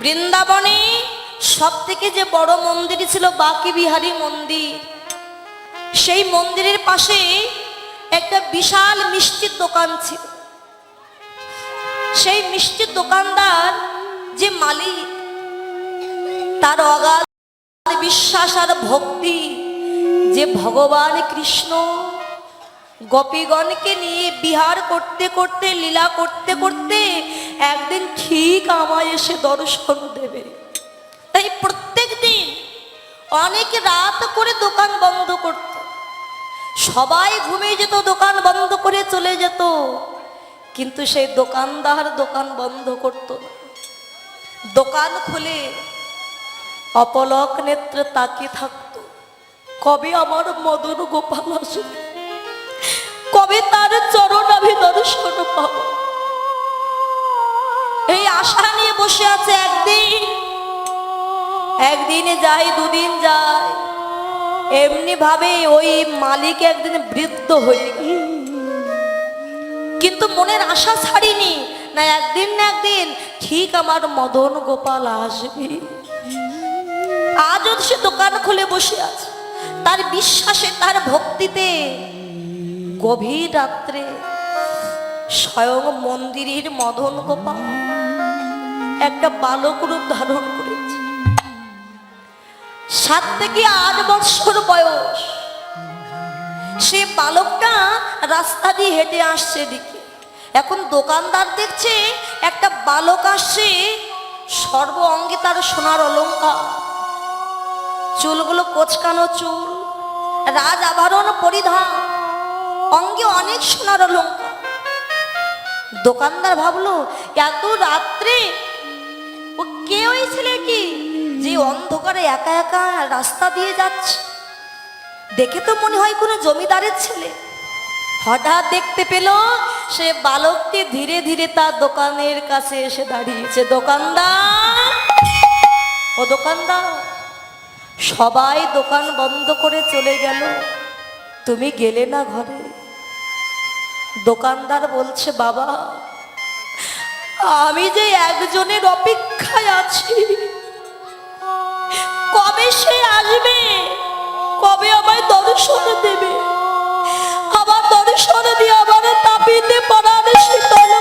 বৃন্দাবনে সব থেকে যে বড় মন্দির ছিল বাঁকে বিহারী মন্দির, সেই মন্দিরের পাশে একটা বিশাল মিষ্টির দোকান ছিল। সেই মিষ্টির দোকানদার যে মালিক, তার অগাধ বিশ্বাস আর ভক্তি যে ভগবান কৃষ্ণ গোপীগণকে নিয়ে বিহার করতে করতে, লীলা করতে করতে একদিন ঠিক আমায় এসে দর্শন দেবে। তাই প্রত্যেক দিন অনেক রাত করে দোকান বন্ধ করত, সবাই ঘুমিয়ে যেত, দোকান বন্ধ করে চলে যেত, কিন্তু সেই দোকানদার দোকান বন্ধ করত না। দোকান খুলে অপলক নেত্রে তাকিয়ে থাকতো, কবে আমার মদন গোপাল আসবে, কবে তার চরণ আমি দর্শন পাব। এই আশা নিয়ে বসে আছে। একদিনে যায়, দুদিন যায়, এমনি ভাবে ওই মালিক একদিন বৃদ্ধ হয়ে গেল, কিন্তু মনের আশা ছাড়িনি, না একদিন না একদিন ঠিক আমার মদন গোপাল আসবে। আজও সে দোকান খুলে বসে আছে, তার বিশ্বাসে, তার ভক্তিতে। গভীর রাত্রে স্বয়ং মন্দিরের মদন গোপাল একটা বালক রূপ ধারণ করেছে। 7 থেকে 8 বছর বয়স। সে বালকটা রাস্তা দিয়ে হেঁটে আসছে এদিকে। এখন দোকানদার দেখছে একটা বালক আসছে, সর্ব অঙ্গে তার সোনার অলংকার, চুলগুলো কোচকানো চুল, রাজ আভরণ পরিধান, অঙ্গে অনেক সোনার অলংকার। দোকানদার ভাবলো এত রাত্রে ও কে ওই ছেলে, কি যে অন্ধকারে একা একা রাস্তা দিয়ে যাচ্ছে, দেখে তো মনে হয় কোনো জমিদারের ছেলে। হঠাৎ দেখতে পেল সে বালকটি ধীরে ধীরে তার দোকানের কাছে এসে দাঁড়িয়েছে। দোকানদার, ও দোকানদার, সবাই দোকান বন্ধ করে চলে গেল, তুমি গেলে না ঘরে? দোকানদার বলছে, বাবা, আমি যে একজনের অপেক্ষায় আছি, কবে সে আসবে, কবে আমায় দর্শন দেবে, আমার দর্শন দিয়ে আমার তাপিতে পড়ার শীতল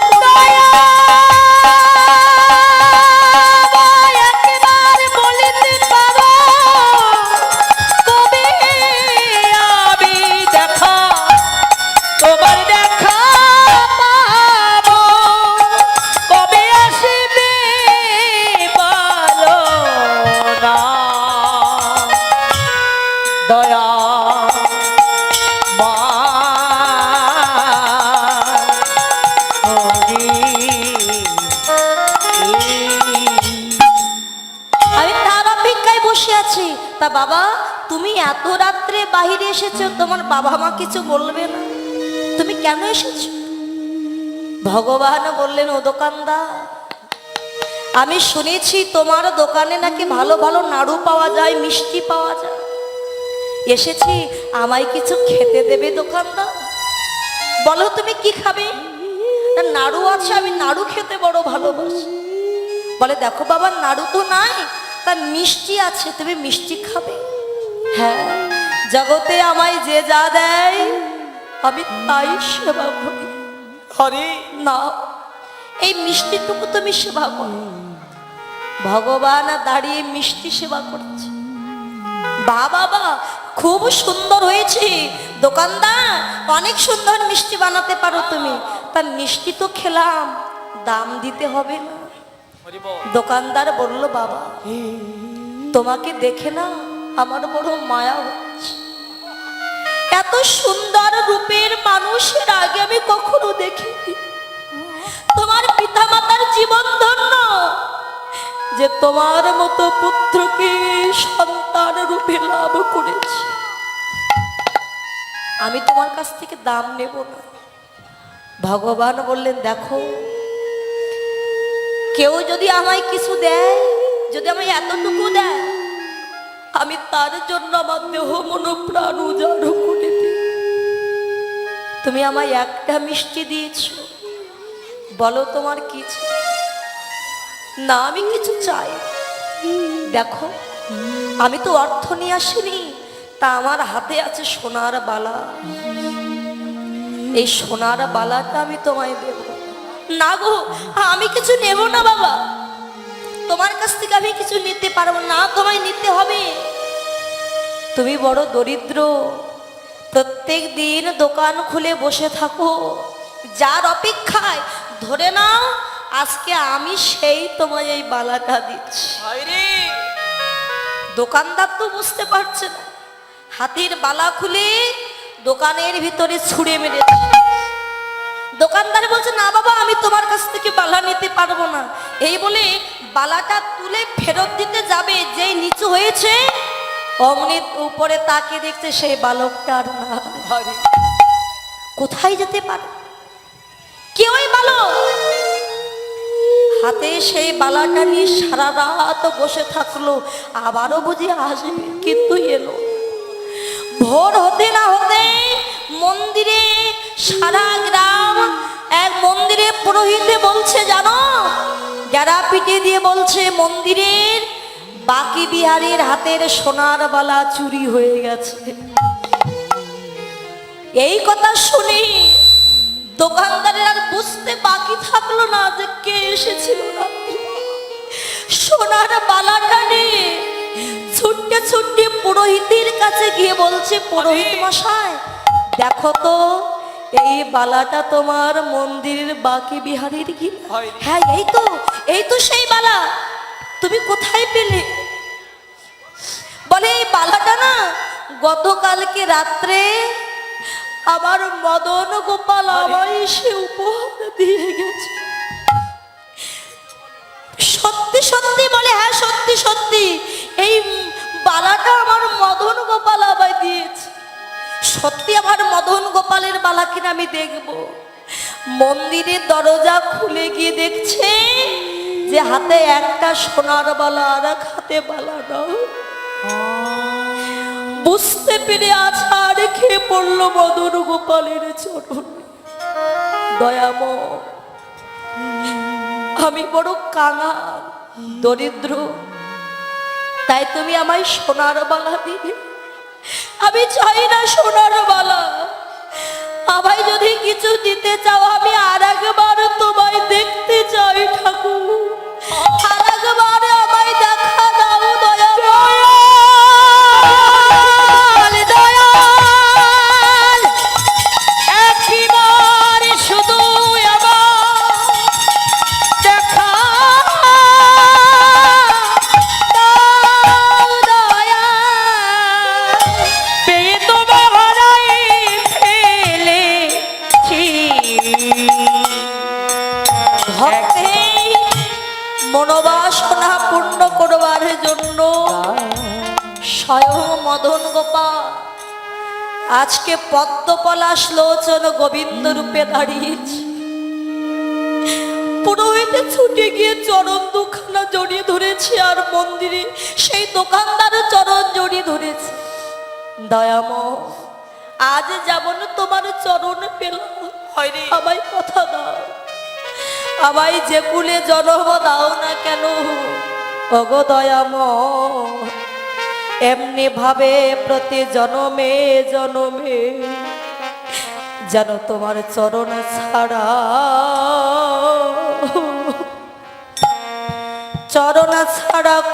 তা বাবা, তুমি এত রাত্রে বাহিরে এসেছো, তোমার বাবা মা কিছু বলবে না? তুমি কেন এসেছো? ভগবান বললেন, ও দোকানদার, আমি শুনেছি তোমার দোকানে নাকি ভালো ভালো নাড়ু পাওয়া যায়, মিষ্টি পাওয়া যায়, এসেছি, আমায় কিছু খেতে দেবে দোকানদার? বলো তুমি কি খাবে? নাড়ু আছে, আমি নাড়ু খেতে বড় ভালোবাসি। বলে, দেখো বাবা, নাড়ু তো নাই, তা মিষ্টি আছে, তুমি মিষ্টি খাবে? হ্যাঁ, জগতে আমায় যে যা দেয় আমি তাই সেবা করি। হরে না, এই মিষ্টিটুকু তুমি সেবা করো। ভগবান দাঁড়িয়ে মিষ্টি সেবা করছে। বাবা, খুব সুন্দর হয়েছে দোকানদার, অনেক সুন্দর মিষ্টি বানাতে পারো তুমি, তা মিষ্টি তো খেলাম, দাম দিতে হবে না? দোকানদার বলল, বাবা, তোমাকে দেখে না আমার বড় মায়া হচ্ছে, এত সুন্দর রূপের মানুষের আগে আমি কখনো দেখিনি। তোমার পিতা মাতার জীবন ধন্য যে তোমার মতো পুত্রকে সন্তান রূপে লাভ করেছে। আমি তোমার কাছ থেকে দাম নেব না। ভগবান বললেন, দেখো, কেউ যদি আমায় কিছু দেয়, যদি আমায় এতটুকু দেয়, আমি তার জন্য আমার দেহ মন প্রাণ উজাড় করে দিই। তুমি আমায় একটা মিষ্টি দিয়েছ, বলো তোমার কি? না আমি কিছু চাই। দেখো আমি তো অর্থ নিয়ে আসিনি, তা আমার হাতে আছে সোনার বালা। এই সোনার বালাটা আমি তোমায় দেব। না গো, আমি কিছু নেব না বাবা, তোমার কাছ থেকে আমি কিছু নিতে পারবো না, তোমায় নিতে হবে। তুমি বড় দরিদ্র, প্রত্যেক দিন দোকান খুলে বসে থাকো, যার অপেক্ষায় ধরে নাও আজকে আমি সেই তোমায় এই বালাটা দিচ্ছি। দোকানদার তো বুঝতে পারছে না, হাতির বালা খুলে দোকানের ভিতরে ছুঁড়ে মেরেছে। দোকানদার বলছে না বাবা, আমি তোমার কাছ থেকে বালা নিতে পারবো না। এই বলে বালাটা তুলে ফেরত দিতে যাবে, যেই নিচু হয়েছে অমনি উপরে তাকে দেখছে সেই বালকটা আর না। কোথায় যেতে পারে, কেউই বালক। হাতে সেই বালাটা নিয়ে সারা রাত বসে থাকলো, আবারও বুঝি আসবে, কিন্তু এলো। ভোর হতে না হতে মন্দিরে সারা গ্রাম এক মন্দিরে পুরোহিতে বলছে, জানো, যারা পিটে দিয়ে বলছে মন্দিরের বাকি বিহারীর হাতের সোনার বালা চুরি হয়ে গেছে। এই কথা শুনি দোকানদারের আর বুঝতে বাকি থাকলো না যে কে এসেছিল না। সোনার বালাটা নিয়ে ছুটতে ছুটতে পুরোহিতের কাছে গিয়ে বলছে, পুরোহিত মশাই দেখো তো এই বালাটা তোমার মন্দিরের বাকি বিহারীর কি? হ্যাঁ এই তো সেই বালা, তুমি কোথায় পেলে? বলে এই বালাটা না গতকালকে রাত্রে আমার মদন গোপাল আমায় সে উপহার দিয়ে গেছে। সত্যি সত্যি? বলে হ্যাঁ সত্যি সত্যি, এই বালাটা আমার মদন গোপাল আমায় দিয়েছে। সত্যি আমার মদন গোপালের বালা কিনা আমি দেখব। মন্দিরের দরজা খুলে গিয়ে দেখছে যে হাতে একটা সোনার বালা আর এক হাতে বালা নাও। বুঝতে পেরে আছাড় খেয়ে পড়লো মদন গোপালের চরণ। দয়াময়, আমি বড় কাঙাল দরিদ্র, তাই তুমি আমায় সোনার বালা দিবে? আমি চাই না সোনার বালা, আমায় যদি কিছু দিতে চাও আমি আর একবার তোমায় দেখতে চাই ঠাকুর, আর একবার আমায় দেখা দাও দয়াময়। মনোবাসনা পূর্ণ করবার জন্য স্বয়ং মদন গোপাল আজকে পদ্মপলাশ লোচন গোবিন্দ রূপে দাঁড়িয়েছে। পুরোহিতে ছুটে গিয়ে চরণ দুখানা জড়িয়ে ধরেছে, আর মন্দিরে সেই দোকানদার চরণ জড়িয়ে ধরেছে। দয়াময়, আজ যেমন তোমার চরণ পেলাম, আমায় কথা দাও, আমায় যে কুলে জন্ম দাও না কেন ওগো দয়াময়, এমনি ভাবে প্রতি জনমে জনমে যেন তোমার চরণ ছাড়া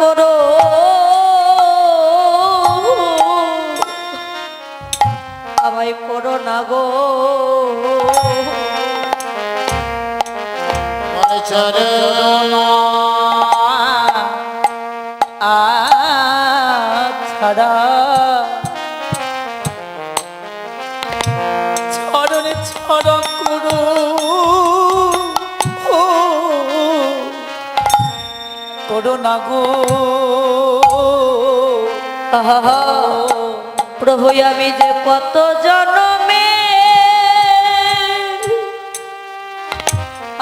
করো আমায় করো না গো। চরণ ছাড়া চরণে ছড় করো করো না গো। প্রভু আমি যে কত জনমে,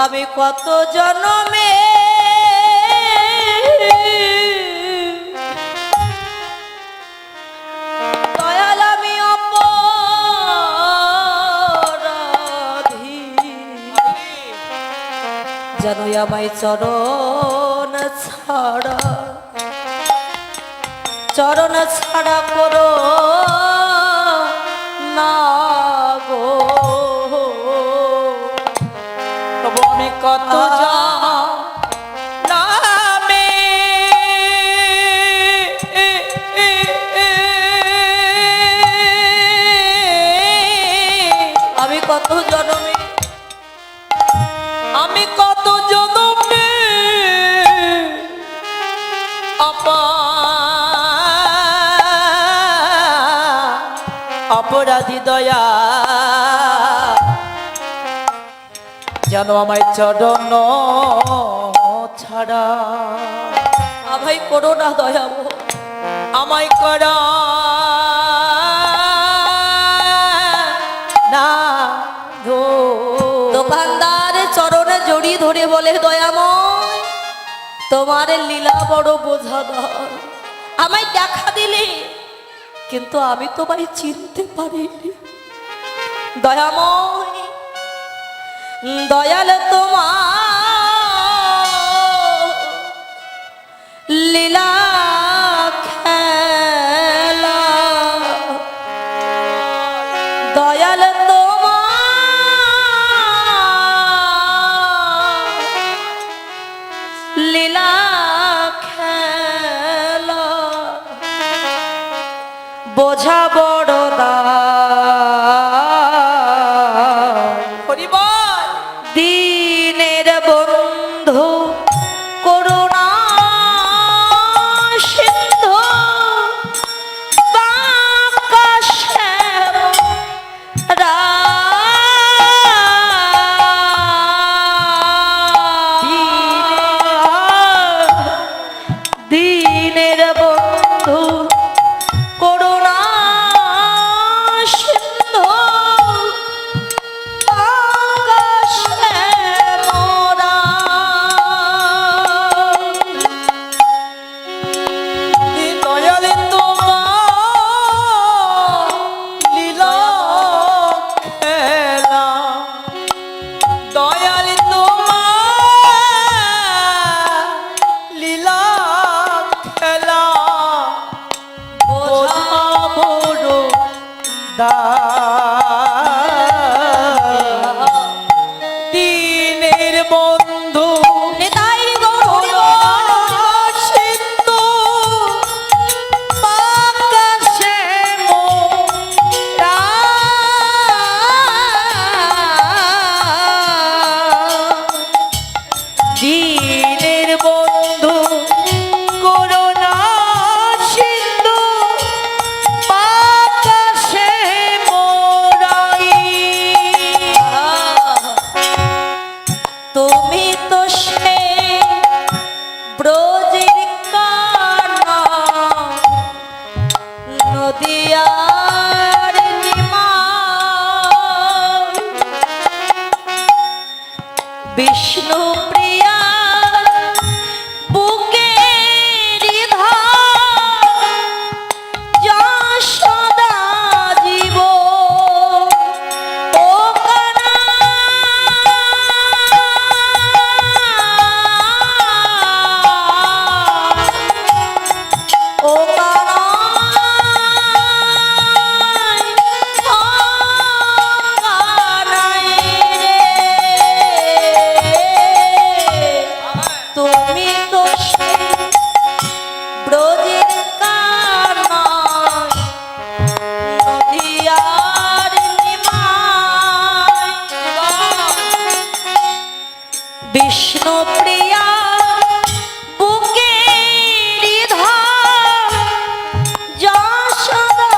আমি কত জনমে দয়াল আমি অপরাধী, যেন আমায় চরণ চরণ ছাড়া করো না গো। তবু আমি কত নামে আমি কত জনমে আমি কত জনমে অপরাধী দয়া যেন আমায় চরণ ছাড়া আমায় করো না দয়াবো, আমায় করা না গো। দোকানদার চরণে জড়িয়ে ধরে বলে দয়াময় তোমার লীলা বড় বোঝাদার, আমায় দেখা দিলে কিন্তু আমি তোমায় চিনতে পারিনি। দয়াময় দয়াল তোমার লীলা খেলা, দয়াল তোমার লীলা খেলা বোঝা বড় হরিবল দিনের বন্ধু করুণা সিন্ধু বাঁকা শ্যামরা, দিনের বন্ধু করুণা সিন্ধু বাঁকা শ্যামরা। দয়ালে তোমার লীলা খেলা, দয়ালে তোমার লীলা খেলা বোঝা বড় দিনের বন্ধু নেতাই গৌর সিন্ধু বাঁকা শ্যামরা, দিনের বন্ধু করুণা সিন্ধু বাঁকা শ্যামরাই। তুমি তো সে ব্রজের কানা নদিয়ার নিমাই, বিষ্ণু প্রিয়া বুকের ধার যশোদা জীব ও কানা, ও কানা ও কানাই রে, তুমি তো সেই ব্রজের কানা নদিয়ার নিমাই, বিষ্ণু প্রিয়া বুকের ধার যশোদা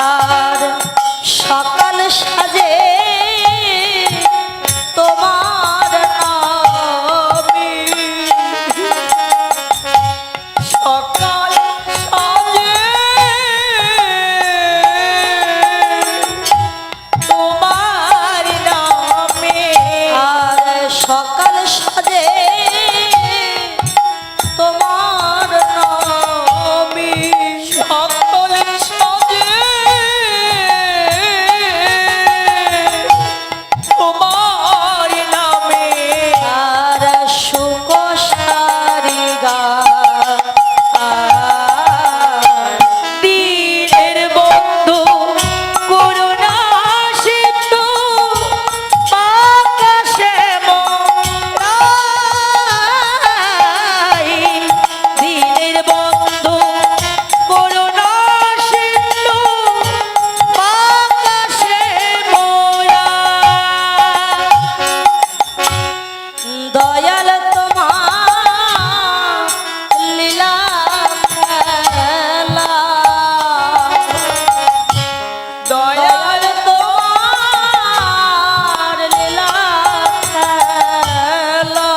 আর সকাল সাজে তোমার নামে, সকাল সাজে তোমার নামে, আর সকাল সাজে তোমার নামে, সকল সাজে তোমার নামে, আর সুখ সারি দয়াল তোমার লীলা খেলা, দয়াল তোমার লীলা খেলা,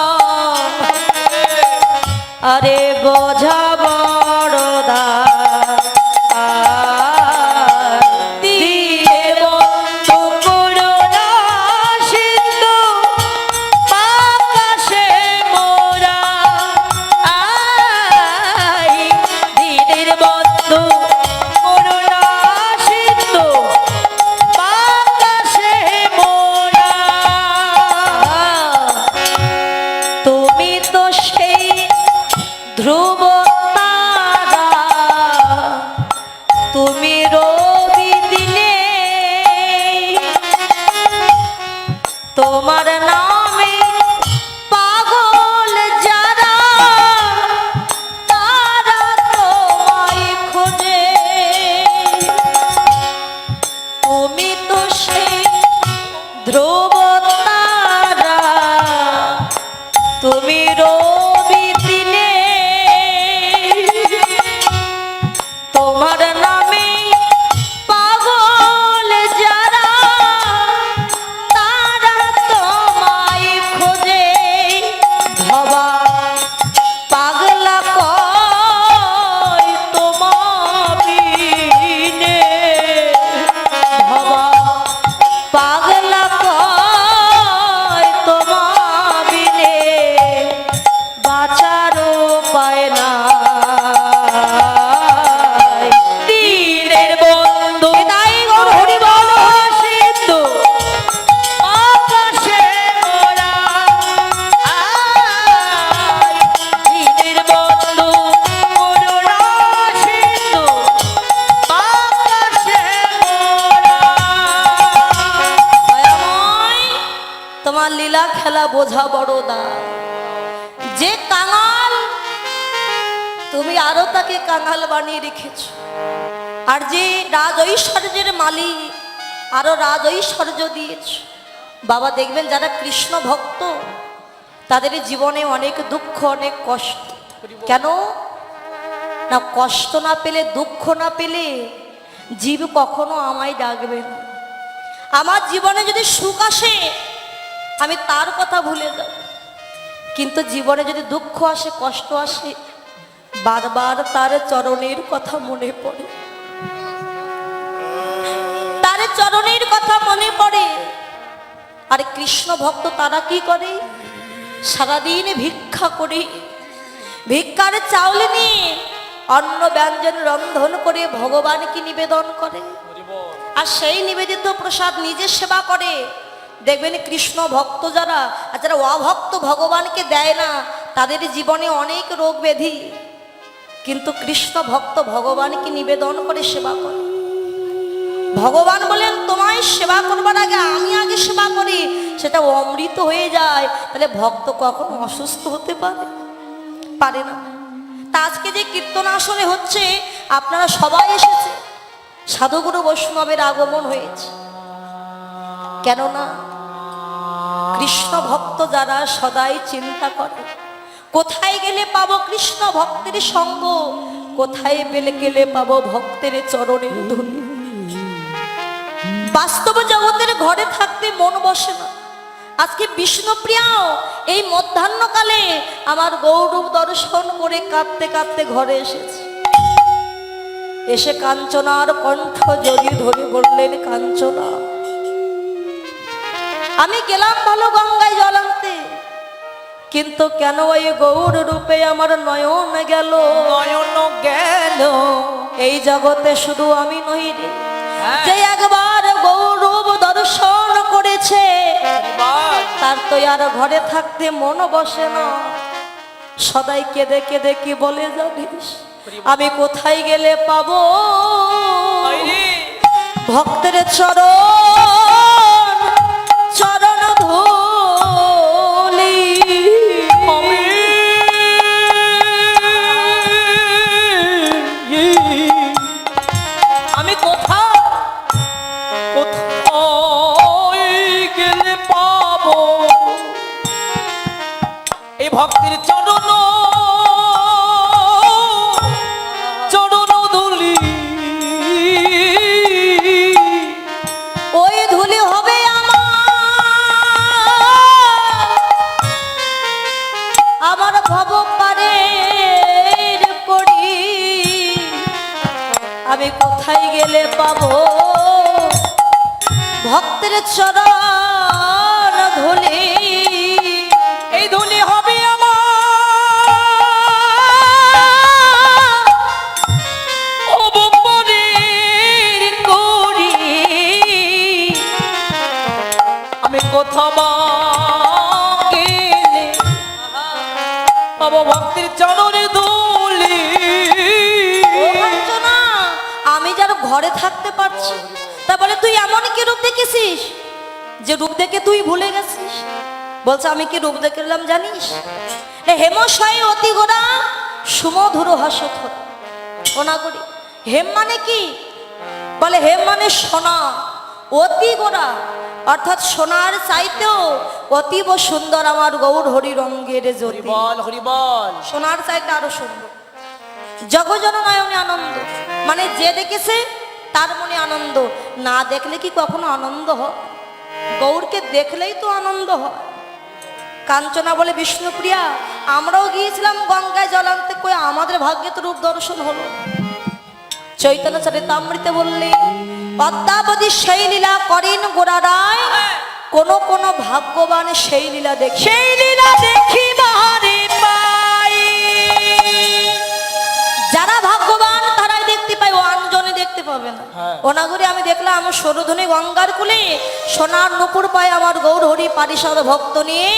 আরে বোঝা বড়দা ধ্রুব তারা, তুমি রবি দিনে, তোমার নামে পাগল যারা, তারা তোমায় খোঁজে। তুমি তো সেই ধ্রুব তারা, তুমি রবি দিনে, তোমার নামে পাগল যারা, তারা তোমায় খোঁজে। ভবা পাগলা কয় তোমার বিনে, ভবা পাগলা কয় তোমার বিনে, বাঁচার উপায় না। তোমার লীলা খেলা বোঝা বড় দা, যে কাঙাল তুমি আরো তাকে কাঙাল বানিয়ে রেখেছ, আর যে রাজ ঐশ্বর্যের মালিক আরো রাজ ঐশ্বর্য দিয়েছ। বাবা দেখবেন যারা কৃষ্ণ ভক্ত তাদের জীবনে অনেক দুঃখ অনেক কষ্ট। কেন না? কষ্ট না পেলে দুঃখ না পেলে জীব কখনো আমায় ডাকবে না। আমার জীবনে যদি সুখ আসে আমি তার কথা ভুলে যাব, কিন্তু জীবনে যদি দুঃখ আসে কষ্ট আসে বারবার তার চরণের কথা মনে পড়ে, তার চরণের কথা মনে পড়ে। আর কৃষ্ণ ভক্ত তারা কি করে? সারাদিন ভিক্ষা করে, ভিক্ষার চাউল নিয়ে অন্ন ব্যঞ্জন রন্ধন করে ভগবানকে নিবেদন করে, আর সেই নিবেদিত প্রসাদ নিজে সেবা করে। দেখবেন কৃষ্ণ ভক্ত যারা, আর যারা অভক্ত ভগবানকে দেয় না, তাদের জীবনে অনেক রোগ ব্যাধি, কিন্তু কৃষ্ণ ভক্ত ভগবানকে নিবেদন করে সেবা করে। ভগবান বলেন তোমায় সেবা করবার আগে আমি আগে সেবা করি, সেটা অমৃত হয়ে যায়। তাহলে ভক্ত কখনো অসুস্থ হতে পারে না। তা আজকে যে কীর্তন আসরে হচ্ছে, আপনারা সবাই এসেছে, সাধুগুরু বৈষ্ণবের আগমন হয়েছে। কেননা কৃষ্ণ ভক্ত যারা সদাই চিন্তা করে কোথায় গেলে পাবো কৃষ্ণ ভক্তের সঙ্গ, কোথায় গেলে পাবো ভক্তের চরণের ধুলি। বাস্তব জগতের ঘরে থাকতে মন বসে না। আজকে বিষ্ণুপ্রিয়াও এই মধ্যাহ্নকালে আমার গৌরব দর্শন করে কাঁদতে কাঁদতে ঘরে এসেছে। এসে কাঞ্চনার কণ্ঠ জড়িয়ে ধরে বললেন, কাঞ্চনা আমি গেলাম ভালো গঙ্গায় জল আনতে, কিন্তু কেন এই গৌর রূপে আমার নয়ন গেল, নয়ন গেল। এই জগতে শুধু আমি নই রে, যে একবার গৌরব দর্শন করেছে তার তো আর ঘরে থাকতে মন বসে না। সদাই কেঁদে কেঁদে কি বলে জানিস, আমি কোথায় গেলে পাবো ভক্তের চরণ চরণ ধুলি। আমি কোথায় কোথায় গেলে পাবো এই ভক্তির চরণ চরণ ধুলি ওই ধুলি হবে আমার ভব পারের করি, আমি কোথায় গেলে পাবো ভক্তের চরণ ধুলি? এই ধুলি হবে আমার অবপরের করি, আমি কোথাও গেলে পাবো ভক্তির চরণে ধুলি। ও কাঞ্চনা, আমি যার ঘরে থাকতে পারছি, তা বলে তুই এমন কি রূপ দেখেছিস যে রূপ দেখে তুই ভুলে গেছিস? বলছে আমি কি রূপ দেখলাম জানিস? হেমশয় অতি গোড়া সুমধুর হাসথর। ওনা করি হেম মানে কি? বলে হেম মানে সোনা, অতি গোড়া অর্থাৎ সোনার চাইতেও অতীব সুন্দর আমার গৌর হরি রঙ্গের জ্যোতি। হরিবল হরিবল। সোনার চাইতে আরো সুন্দর। জগজননয়নে আনন্দ, মানে যে দেখেছে তার মনে আনন্দ, না দেখলে কি কখনো আনন্দ হয়? গৌরকে দেখলেই তো আনন্দ হয়। কাঞ্চনা বলে বিষ্ণুপ্রিয়া, আমরাও গিয়েছিলাম গঙ্গায় জল আনতে, কই আমাদের ভাগ্যে তো রূপ দর্শন হলো। চৈতন্য চরিতামৃতে বললে পদ্মাবতী সেই লীলা করেন গোরা রায়, কোন কোন ভাগ্যবান সেই লীলা দেখে। সেই লীলা দেখিবারে পাই, যারা ভাগ্যবান তারাই দেখতে পায়, ও আনজনে দেখতে পাবে না। ওনাগরে আমি দেখলাম আমার সরধনী গঙ্গার কুলে সোনার নুপুর পায় আমার গৌর হরি পারিষদ ভক্ত নিয়ে